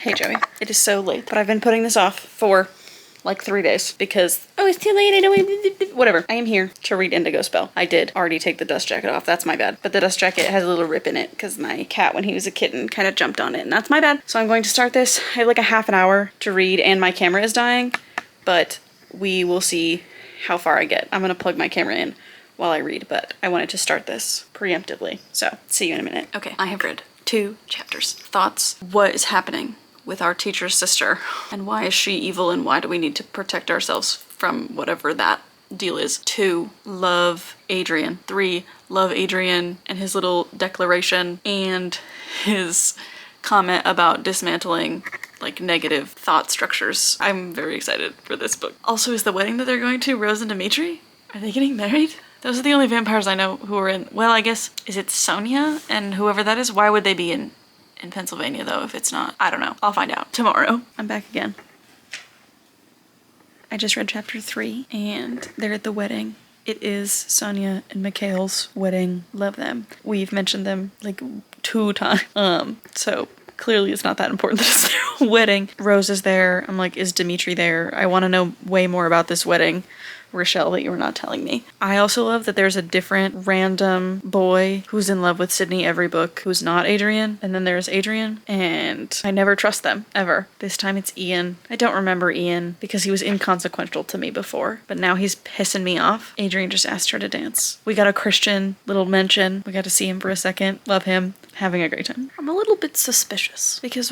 Hey Joey, it is so late, but I've been putting this off for like 3 days because, oh, it's too late, I don't, whatever. I am here to read Indigo Spell. I did already take the dust jacket off, that's my bad. But the dust jacket has a little rip in it because my cat, when he was a kitten, kind of jumped on it, and that's my bad. So I'm going to start this. I have like a half an hour to read and my camera is dying, but we will see how far I get. I'm gonna plug my camera in while I read, but I wanted to start this preemptively. So see you in a minute. Okay, I have read 2 chapters. Thoughts? What is happening with our teacher's sister, and why is she evil, and why do we need to protect ourselves from whatever that deal is? 2, love Adrian. 3, love Adrian and his little declaration and his comment about dismantling like negative thought structures. I'm very excited for this book. Also, is the wedding that they're going to Rose and Dimitri? Are they getting married? Those are the only vampires I know who are in, well, I guess, is it Sonia and whoever that is? Why would they be in Pennsylvania though if it's not? I don't know. I'll find out tomorrow. I'm back again. I just read chapter 3 and they're at the wedding. It is Sonia and Mikhail's wedding. Love them. We've mentioned them like 2 times. So clearly it's not that important that it's their wedding. Rose is there. I'm like, is Dimitri there? I want to know way more about this wedding, Rochelle, that you were not telling me. I also love that there's a different random boy who's in love with Sydney every book who's not Adrian, and then there's Adrian, and I never trust them, ever. This time it's Ian. I don't remember Ian because he was inconsequential to me before, but now he's pissing me off. Adrian just asked her to dance. We got a Christian little mention. We got to see him for a second. Love him. Having a great time. I'm a little bit suspicious because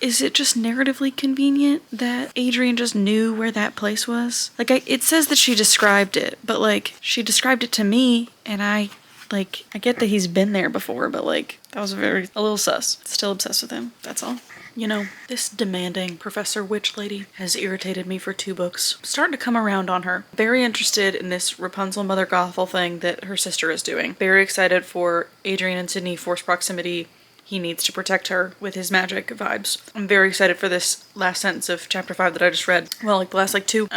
is it just narratively convenient that Adrian just knew where that place was? Like, it says that she described it, but like, she described it to me, and I get that he's been there before, but like, that was a little sus. Still obsessed with him, that's all. You know, this demanding Professor Witch lady has irritated me for 2 books. I'm starting to come around on her. Very interested in this Rapunzel Mother Gothel thing that her sister is doing. Very excited for Adrian and Sydney forced proximity. He needs to protect her with his magic vibes. I'm very excited for this last sentence of chapter 5 that I just read. Well, like the last 2.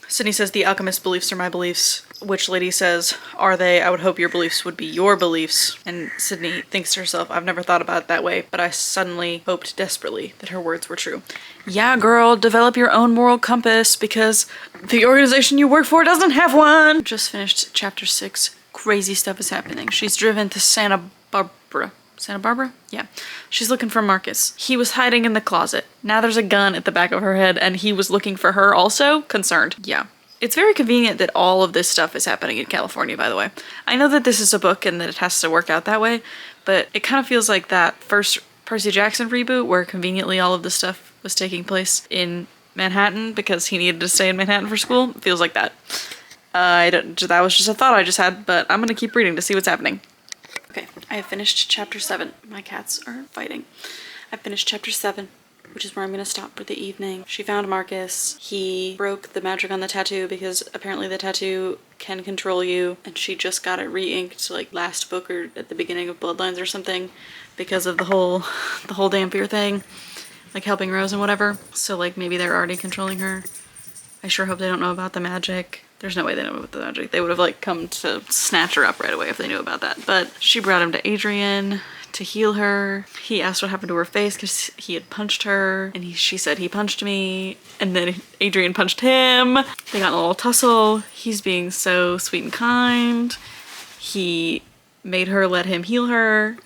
Sydney says, the alchemist's beliefs are my beliefs. Witch lady says, are they? I would hope your beliefs would be your beliefs. And Sydney thinks to herself, I've never thought about it that way, but I suddenly hoped desperately that her words were true. Yeah, girl, develop your own moral compass because the organization you work for doesn't have one. Just finished chapter 6. Crazy stuff is happening. She's driven to Santa Barbara? Yeah. She's looking for Marcus. He was hiding in the closet. Now there's a gun at the back of her head and he was looking for her also. Concerned. Yeah. It's very convenient that all of this stuff is happening in California, by the way. I know that this is a book and that it has to work out that way, but it kind of feels like that first Percy Jackson reboot where conveniently all of this stuff was taking place in Manhattan because he needed to stay in Manhattan for school. It feels like that. That was just a thought I just had, but I'm gonna keep reading to see what's happening. Okay, I have finished chapter 7. My cats are fighting. I finished chapter 7, which is where I'm gonna stop for the evening. She found Marcus. He broke the magic on the tattoo because apparently the tattoo can control you, and she just got it re-inked like last book or at the beginning of Bloodlines or something because of the whole Dampier thing, like helping Rose and whatever. So like maybe they're already controlling her. I sure hope they don't know about the magic. There's no way they know about the magic. They would have like come to snatch her up right away if they knew about that. But she brought him to Adrian to heal her. He asked what happened to her face because he had punched her, and she said he punched me, and then Adrian punched him. They got in a little tussle. He's being so sweet and kind. He made her let him heal her.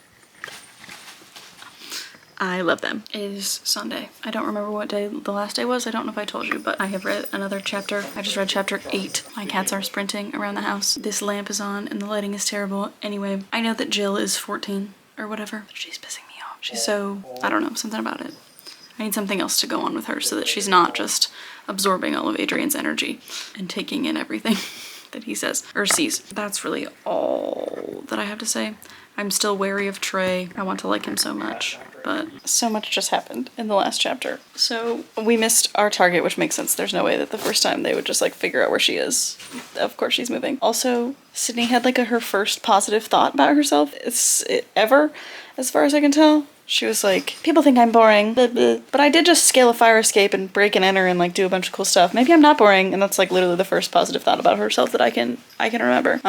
I love them. It is Sunday. I don't remember what day the last day was. I don't know if I told you, but I have read another chapter. I just read chapter 8. My cats are sprinting around the house. This lamp is on and the lighting is terrible. Anyway, I know that Jill is 14 or whatever, but she's pissing me off. She's so, I don't know, something about it. I need something else to go on with her so that she's not just absorbing all of Adrian's energy and taking in everything that he says or sees. That's really all that I have to say. I'm still wary of Trey. I want to like him so much, but so much just happened in the last chapter. So we missed our target, which makes sense. There's no way that the first time they would just like figure out where she is. Of course she's moving. Also, Sydney had like her first positive thought about herself ever, as far as I can tell. She was like, people think I'm boring, blah, blah. But I did just scale a fire escape and break and enter and like do a bunch of cool stuff. Maybe I'm not boring, and that's like literally the first positive thought about herself that I can remember.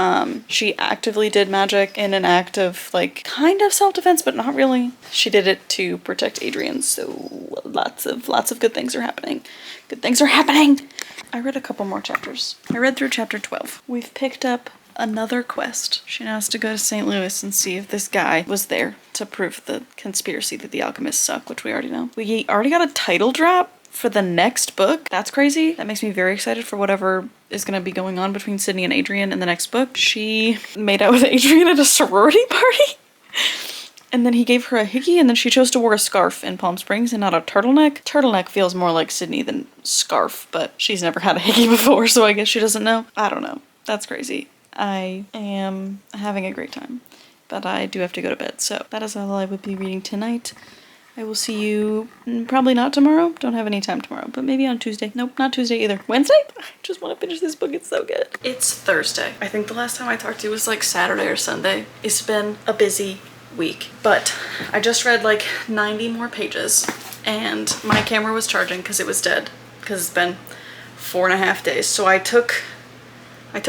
She actively did magic in an act of like kind of self-defense, but not really. She did it to protect Adrian, so lots of good things are happening. Good things are happening! I read a couple more chapters. I read through chapter 12. We've picked up another quest. She now has to go to St. Louis and see if this guy was there to prove the conspiracy that the alchemists suck, which we already know. We already got a title drop for the next book. That's crazy. That makes me very excited for whatever is going to be going on between Sydney and Adrian in the next book. She made out with Adrian at a sorority party. And then he gave her a hickey, and then she chose to wear a scarf in Palm Springs and not a turtleneck. Turtleneck feels more like Sydney than scarf, but she's never had a hickey before, so I guess she doesn't know. I don't know. That's crazy. I am having a great time, but I do have to go to bed, so that is all I would be reading tonight. I will see you probably not tomorrow. Don't have any time tomorrow, but maybe on Tuesday. Nope, not Tuesday either. Wednesday? I just want to finish this book. It's so good. It's Thursday. I think the last time I talked to you was like Saturday or Sunday. It's been a busy week, but I just read like 90 more pages and my camera was charging because it was dead because it's been 4.5 days. So I took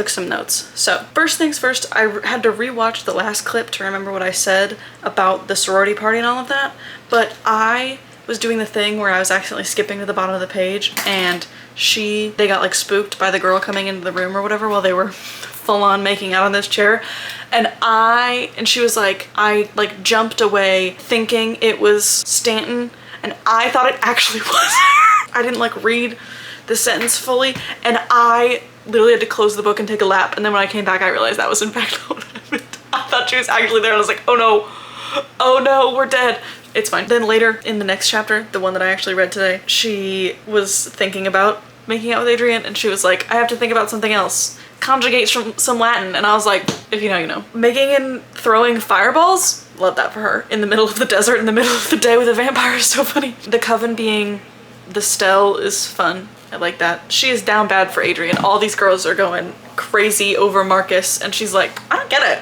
some notes. So first things first, I had to rewatch the last clip to remember what I said about the sorority party and all of that, but I was doing the thing where I was accidentally skipping to the bottom of the page, and they got like spooked by the girl coming into the room or whatever while they were full on making out on this chair, and she was like, I like jumped away thinking it was Stanton, and I thought it actually was her. I didn't like read the sentence fully, and I literally had to close the book and take a lap, and then when I came back I realized that was in fact what happened. I thought she was actually there, and I was like, oh no, we're dead. It's fine. Then later in the next chapter, the one that I actually read today, she was thinking about making out with Adrian, and she was like, I have to think about something else. Conjugates from some Latin, and I was like, if you know, you know. Making and throwing fireballs? Love that for her. In the middle of the desert, in the middle of the day with a vampire is so funny. The coven being the Stell is fun. I like that. She is down bad for Adrian. All these girls are going crazy over Marcus, and she's like, I don't get it.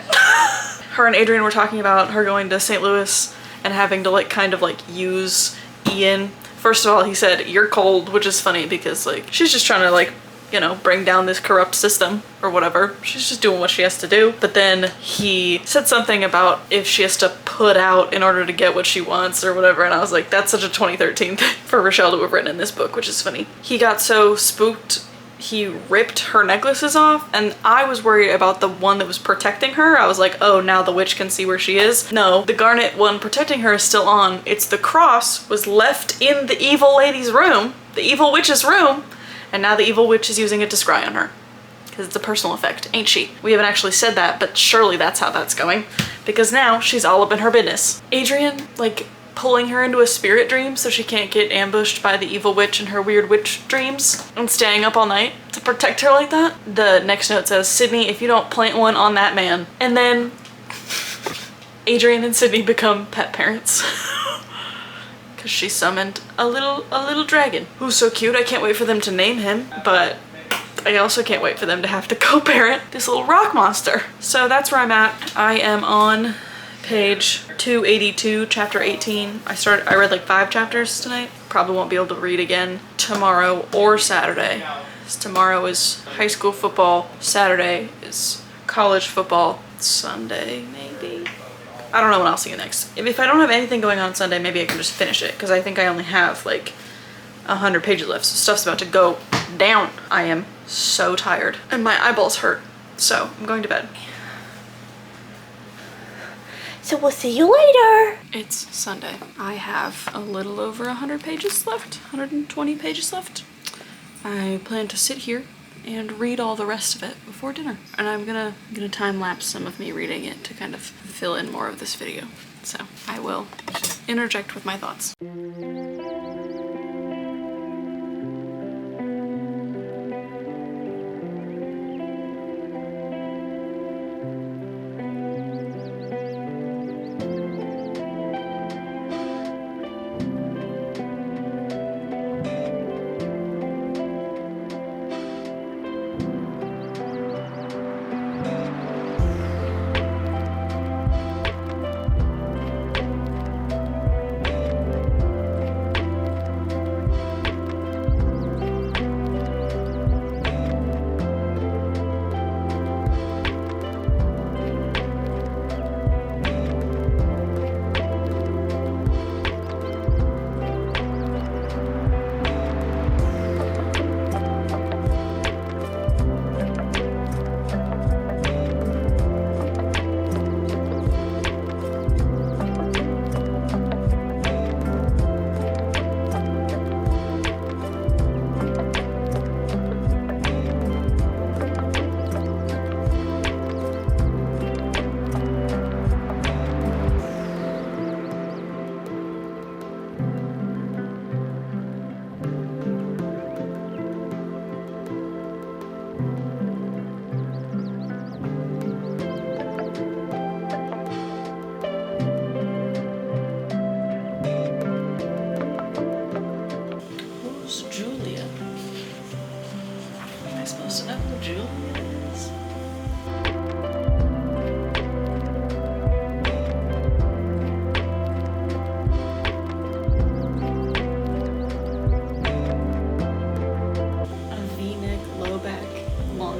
Her and Adrian were talking about her going to St. Louis and having to like kind of like use Ian. First of all, he said, you're cold, which is funny because like she's just trying to like, you know, bring down this corrupt system or whatever. She's just doing what she has to do. But then he said something about if she has to put out in order to get what she wants or whatever, and I was like, that's such a 2013 thing for Rochelle to have written in this book, which is funny. He got so spooked he ripped her necklaces off, and I was worried about the one that was protecting her. I was like, oh, now the witch can see where she is. No, the garnet one protecting her is still on. It's the cross was left in the evil lady's room, the evil witch's room, and now the evil witch is using it to scry on her. Because it's a personal effect, ain't she? We haven't actually said that, but surely that's how that's going. Because now she's all up in her business. Adrian, like, pulling her into a spirit dream so she can't get ambushed by the evil witch in her weird witch dreams and staying up all night to protect her like that. The next note says, Sydney, if you don't plant one on that man. And then Adrian and Sydney become pet parents. Because she summoned a little dragon who's so cute. I can't wait for them to name him, but I also can't wait for them to have to co-parent this little rock monster. So that's where I'm at. I am on page 282, chapter 18. I read like 5 chapters tonight. Probably won't be able to read again tomorrow or Saturday. Tomorrow is high school football. Saturday is college football. Sunday, maybe. I don't know when I'll see you next. If I don't have anything going on Sunday, maybe I can just finish it, because I think I only have like 100 pages left, so stuff's about to go down. I am so tired and my eyeballs hurt, so I'm going to bed. So we'll see you later. It's Sunday. I have a little over 100 pages left, 120 pages left. I plan to sit here and read all the rest of it before dinner. And I'm gonna time lapse some of me reading it to kind of fill in more of this video. So I will interject with my thoughts.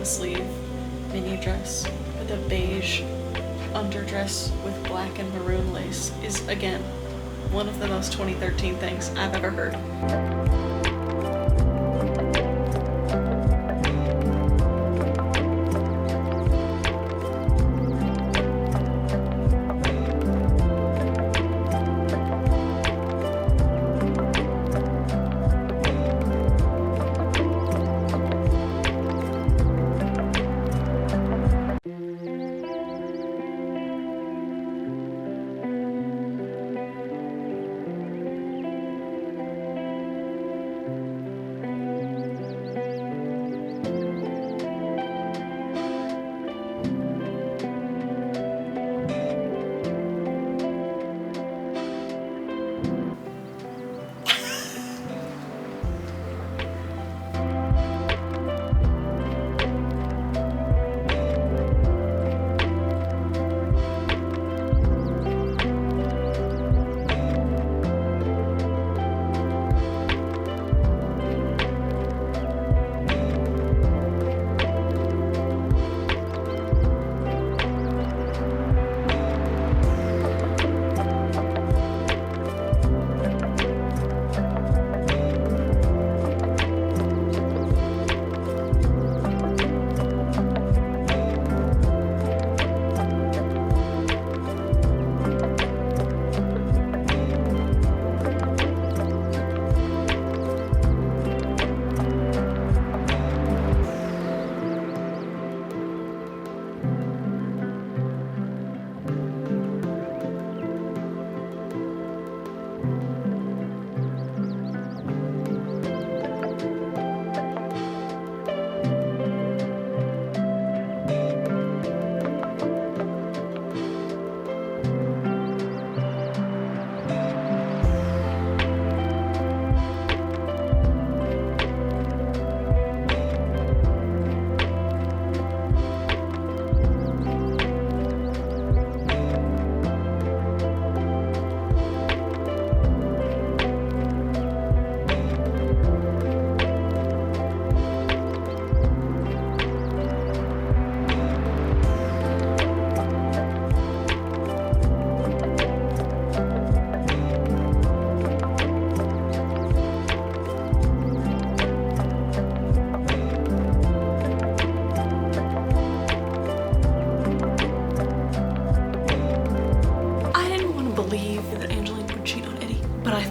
long sleeve mini dress with a beige underdress with black and maroon lace is, again, one of the most 2013 things I've ever heard.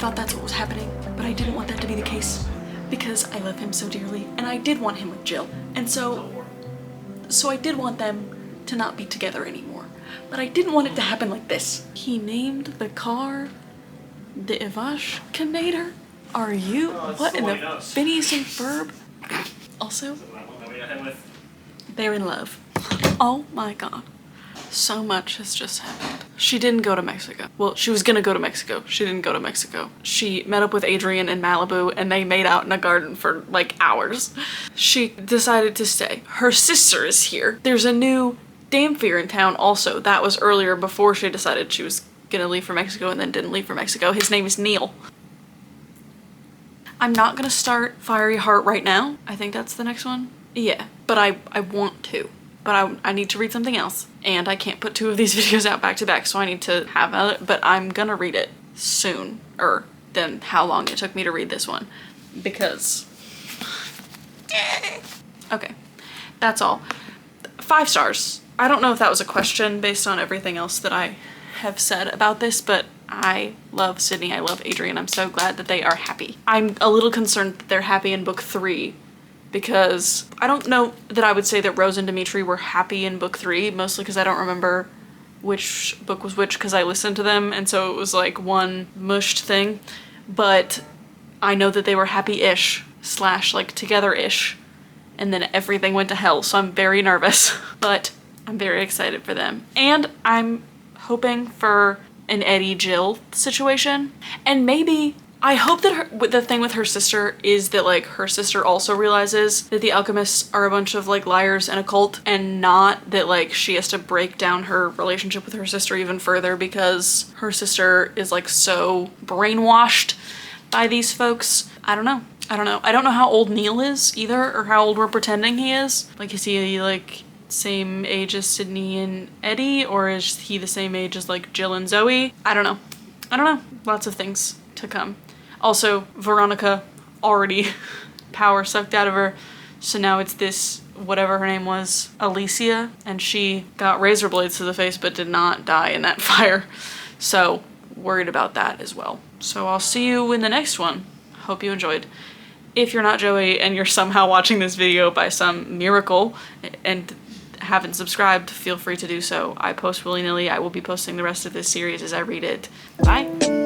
thought that's what was happening, but I didn't want that to be the case because I love him so dearly and I did want him with Jill. And so I did want them to not be together anymore, but I didn't want it to happen like this. He named the car the Ivashkinator? Are you? What in the Phineas and Ferb? Also, they're in love. Oh my god. So much has just happened. She didn't go to Mexico. Well, she was gonna go to Mexico. She didn't go to Mexico. She met up with Adrian in Malibu and they made out in a garden for like hours. She decided to stay. Her sister is here. There's a new Dampier in town also. That was earlier before she decided she was gonna leave for Mexico and then didn't leave for Mexico. His name is Neil. I'm not gonna start Fiery Heart right now. I think that's the next one. Yeah, but I want to. But I need to read something else. And I can't put two of these videos out back to back, so I need to have it. But I'm gonna read it sooner than how long it took me to read this one. Because... okay, that's all. 5 stars. I don't know if that was a question based on everything else that I have said about this, but I love Sydney, I love Adrian. I'm so glad that they are happy. I'm a little concerned that they're happy in book 3 because I don't know that I would say that Rose and Dimitri were happy in book 3, mostly because I don't remember which book was which because I listened to them and so it was like one mushed thing. But I know that they were happy-ish / like together-ish and then everything went to hell, so I'm very nervous. But I'm very excited for them. And I'm hoping for an Eddie Jill situation. And maybe I hope that the thing with her sister is that like her sister also realizes that the alchemists are a bunch of like liars and a cult, and not that like she has to break down her relationship with her sister even further because her sister is like so brainwashed by these folks. I don't know. I don't know. I don't know how old Neil is either, or how old we're pretending he is. Like, is he like same age as Sydney and Eddie, or is he the same age as like Jill and Zoe? I don't know. I don't know. Lots of things to come. Also, Veronica already power sucked out of her, so now it's this, whatever her name was, Alicia, and she got razor blades to the face but did not die in that fire. So worried about that as well. So I'll see you in the next one. Hope you enjoyed. If you're not Joey and you're somehow watching this video by some miracle and haven't subscribed, feel free to do so. I post willy-nilly. I will be posting the rest of this series as I read it. Bye!